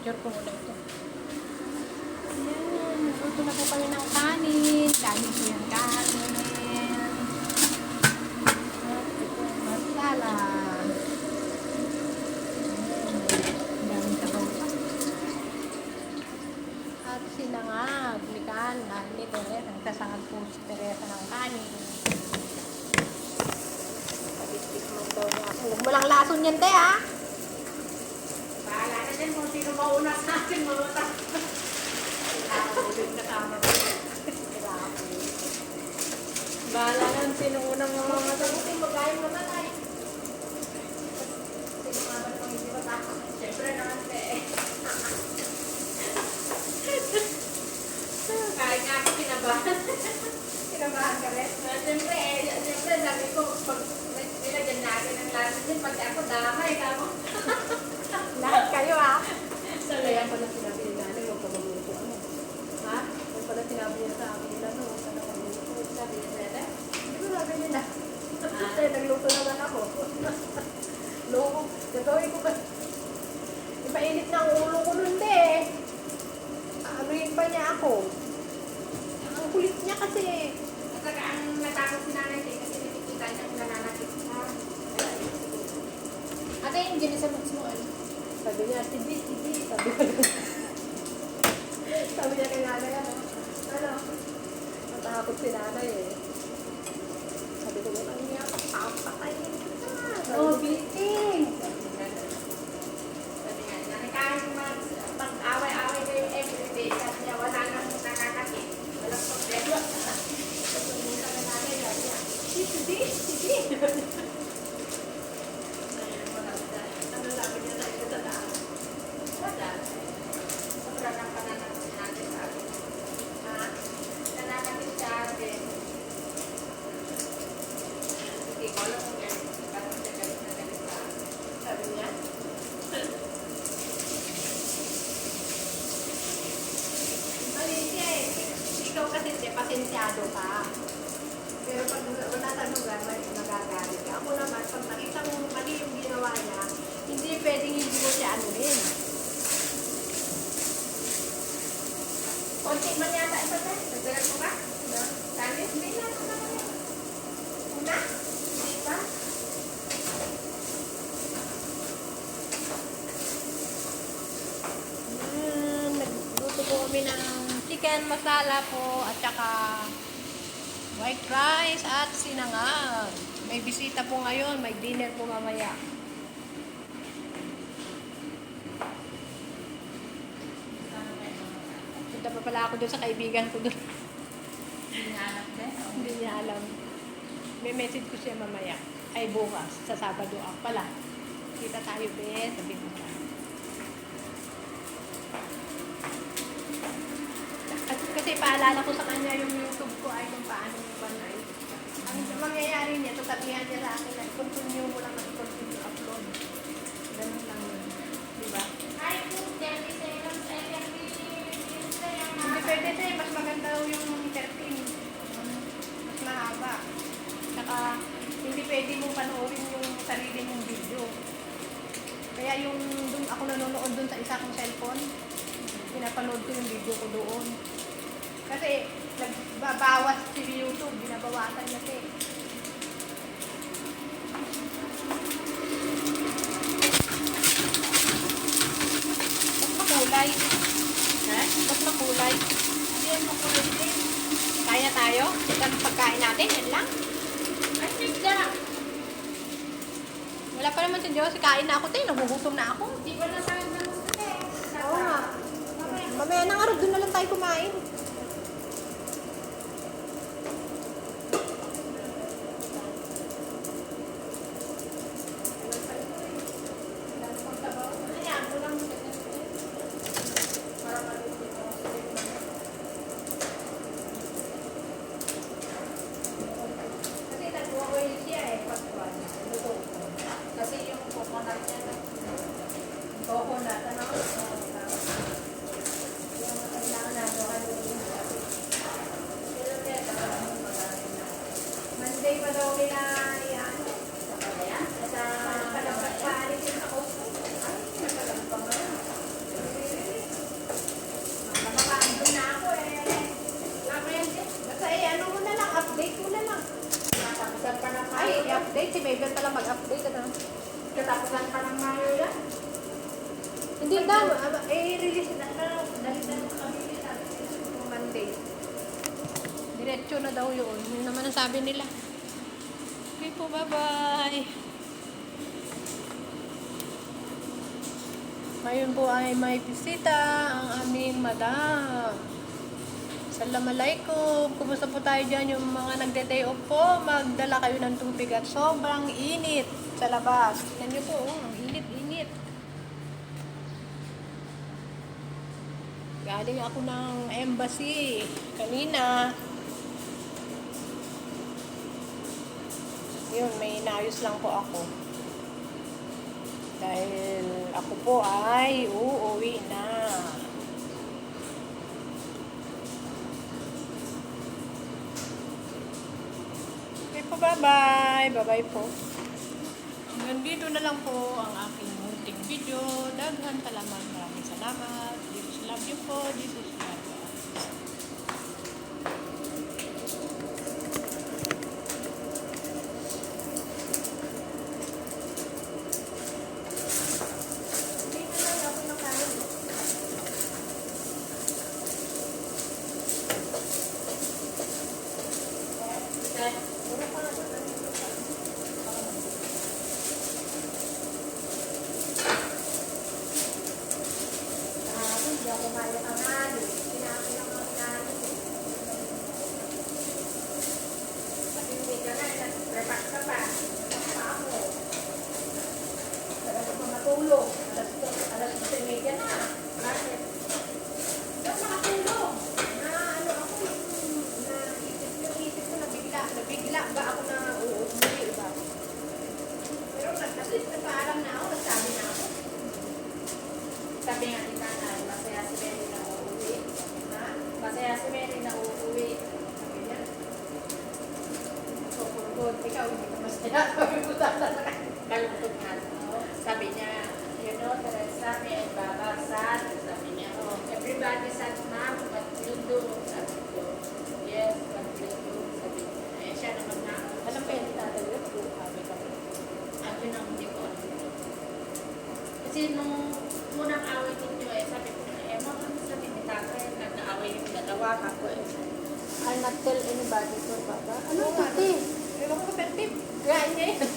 picture ko muna ito. Ayan, nagluto na po kami ng kanin. Dami po yung kanin. At ito, masala. Ayan, daming sabaw pa. At sinangag, likan, ni Teresa. Nagtasangag po si Teresa ng kanin. Pabistik mo daw niya ako. Huwag mo lang lason yan, te, ha? Bahala na din kung sino mauna sa akin, malutak. Kasama ko. Bahala na sino unang mamamatay. Buti magayon naman ay. Sino naman kung hindi matakot? Siyempre naman, te. Kahit nga ako kinabahan. Kinabahan ka rin? Siyempre, sabi ko, pag nilagyan natin ang lahat din, pag ako damay ka mo. Lahat kayo, ha? Kaya pala sinabi ni nanay, huwag ka magluto. Ano? Ha? Yung pala sinabi niya sa akin, ano, huwag ka na magluto. Sabi niya, Tete, hindi ko sabi niya na. Tay, nagluto naman ako. Loko, gagawin ko ba? Ipainit na ang ulo ko nun, te. Anuhin pa niya ako. Ang kulit niya kasi. At saka ang natakot si nanay, kasi nakikita niya kung nananakit ka. Ate, yung ginisabot mo, ano? Sabi niya, sige. Sabi ko. Sabi niya kay nanay, ano? Natakot si nanay eh. Sabi ko, ano niya? Papatayin kita. Oh, biting. Sabi nga, nanay, kahit pag-away-away kayo everyday, kasi niya wala nang nakakakit. Walang problema. Pagpunta na nanay, sabi niya, sige. Ano sabi niya sa'yo sa daan? Wala. Sobrang ang pananakit natin sa akin. Ha? Nananakit sa atin. Sige, ko alam mo yan. Parang siya galit na galit sa akin. Sabi niya. Mali siya eh. Ikaw kasi siya, pasensyado ka. Pero pag wala sa lugar, magagalit ka. Ako naman, pag nakita mo mali yung ginawa niya, hindi pwedeng hindi mo siya anuhin. Konti man yata ito tayo. Nagdagal mo ba? No? Dami? Hindi na. Una? Hindi pa? Nagluto po kami ng chicken masala po at saka white rice at sinangag. May bisita po ngayon, may dinner po mamaya. Punta pa pala ako doon sa kaibigan ko doon. Hindi niya alam din. Hindi niya alam. May message ko siya mamaya. Ay bukas, sa Sabado pala. Kita tayo, be. Sabi ko siya. Kasi paalala ko sa kanya yung YouTube ko ay kung paano yung panay. Ang mangyayari niya, tutabihan niya sa akin na i-continue mo lang at i-continue upload. Ganun lang yun. Diba? Ay, kung 30 seconds, ay 30 minutes na yan. Hindi pwede siya, mas maganda yung 13. Mas mahaba. Saka, hindi pwede mong panoorin yung sarili mong video. Kaya yung dun ako nanonood dun sa isa kong cellphone, pinapanood ko yung video ko doon. Kasi nagbabawas si YouTube, binabawasan niya siya. Ba't makulay? Ba't makulay? Hindi yan makulay din. Kaya tayo? Ang pagkain natin, yan lang. Ay, sigda. Wala pa naman si Diyos, kain na ako tayo, nagugutom na ako. Hindi ko nasawag na gusto eh. Oo nga. Mamaya nang araw, doon na lang tayo kumain. Ayan, kulang mo. Para malutin mo. Kasi nag-oil siya eh, pagkuhan. Luto. Kasi yung coconut niya, coconut, ano? Yung kailangan na, ano, mag-update. Si Mabel pala mag-update. Ano? Katapusan pa ng Mayo yan. Hindi daw. Release na dali na kami sabi nila. Monday. Diretso na daw yun. Yun naman ang sabi nila. Okay po, bye-bye. Ngayon po ay may bisita ang aming madam. Assalamualaikum. Kumusta po tayo dyan? Yung mga nagde-day off po, magdala kayo ng tubig at sobrang init sa labas. Tignan nyo po, ang init-init. Galing ako ng embassy kanina. Yun, may inayos lang po ako. Dahil ako po ay uuwi na. Okay po, bye-bye. Bye-bye po. Hanggang dito na lang po ang aking munting video. Daghan talaman. Maraming salamat. Jesus love you po. Jesus love you. Dito lang ako nakain. Puro pa ako nandito pa. Hindi ako kaya ang hali. Sinabi ng mga hali. Pati hindi ka na, nag-repack ka pa. Nagpa ako. Talaga pa matulog. Alas 12:30 na. Bakit? Ba't makatulog? Na ano ako yung isip ko nabigla ba ako na uuwi ba? Pero kasi nagpaalam na ako, nagsabi na ako. Sabi nga ni Nanay, masaya si Mary na uuwi. Ha? Masaya si Mary na uuwi. Sabi niya. So, good. Ikaw, hindi ka masaya. Sabi ko sana na kalungkot nga. Sabi niya, you know, Teresa, me and Baba sad. Sabi niya, oh, everybody sad, ma'am, but you do. Sabi ko, yes, but you do. Sabi niya, eh, siya naman na. Alam ko yan, tatay yun. Sabi kami. At yun ang hindi ko alam. Kasi nung unang away ninyo sabi ko na, ma'am, ano sabi ni tatay, nag-aaway yung dalawa, ako I'll not tell anybody to, Baba. Ano Oo, pati? Ewan ko effective. Kaya niya yun.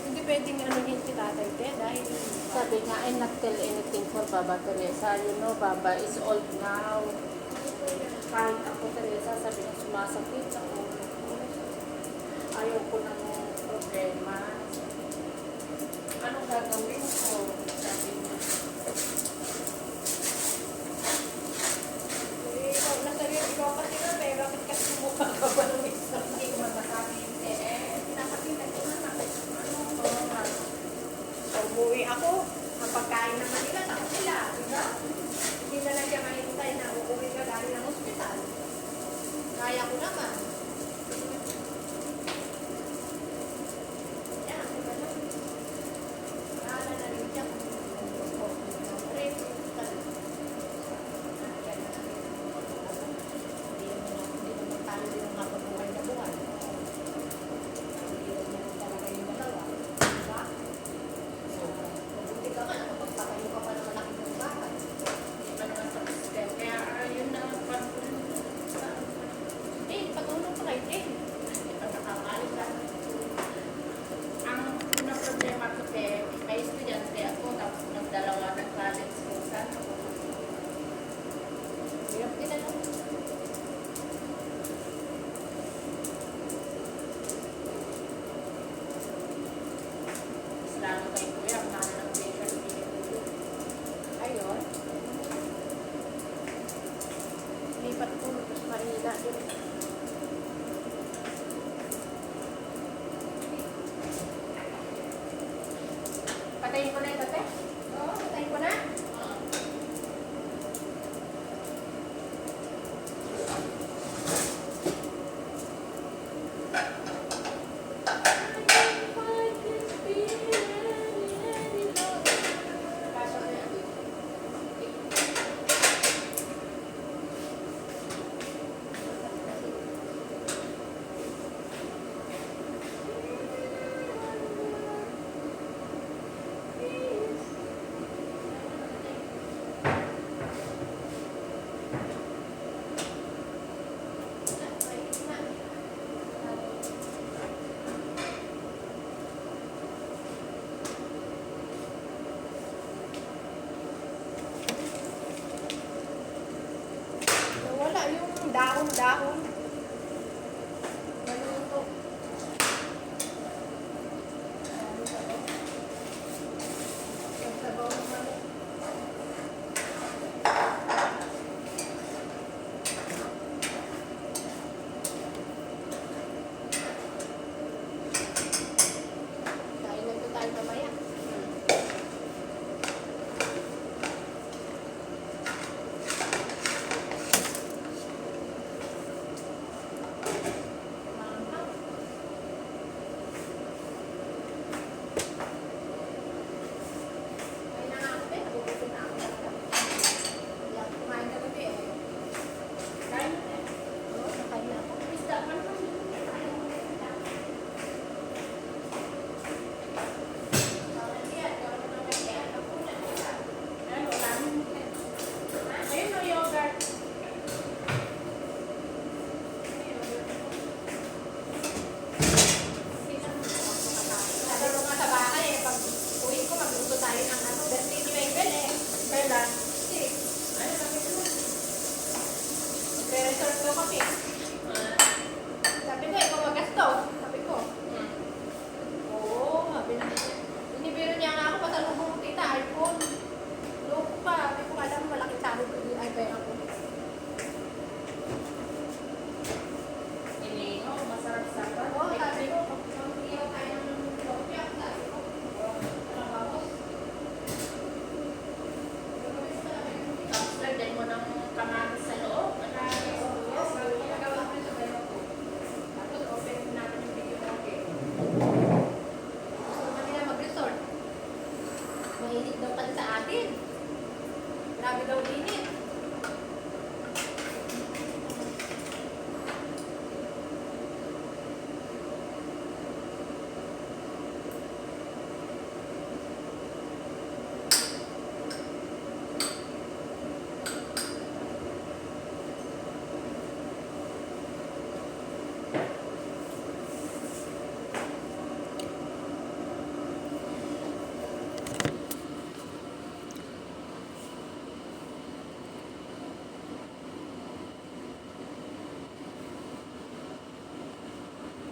Hindi pwedeng ano yun si tatay te, dahil Sabi nga, I not tell anything for Baba Teresa. You know, Baba is old now. Kahit ako, Teresa, sabi niya, sumasakit ako. Ayaw ko ng problema. Anong gagawin ko?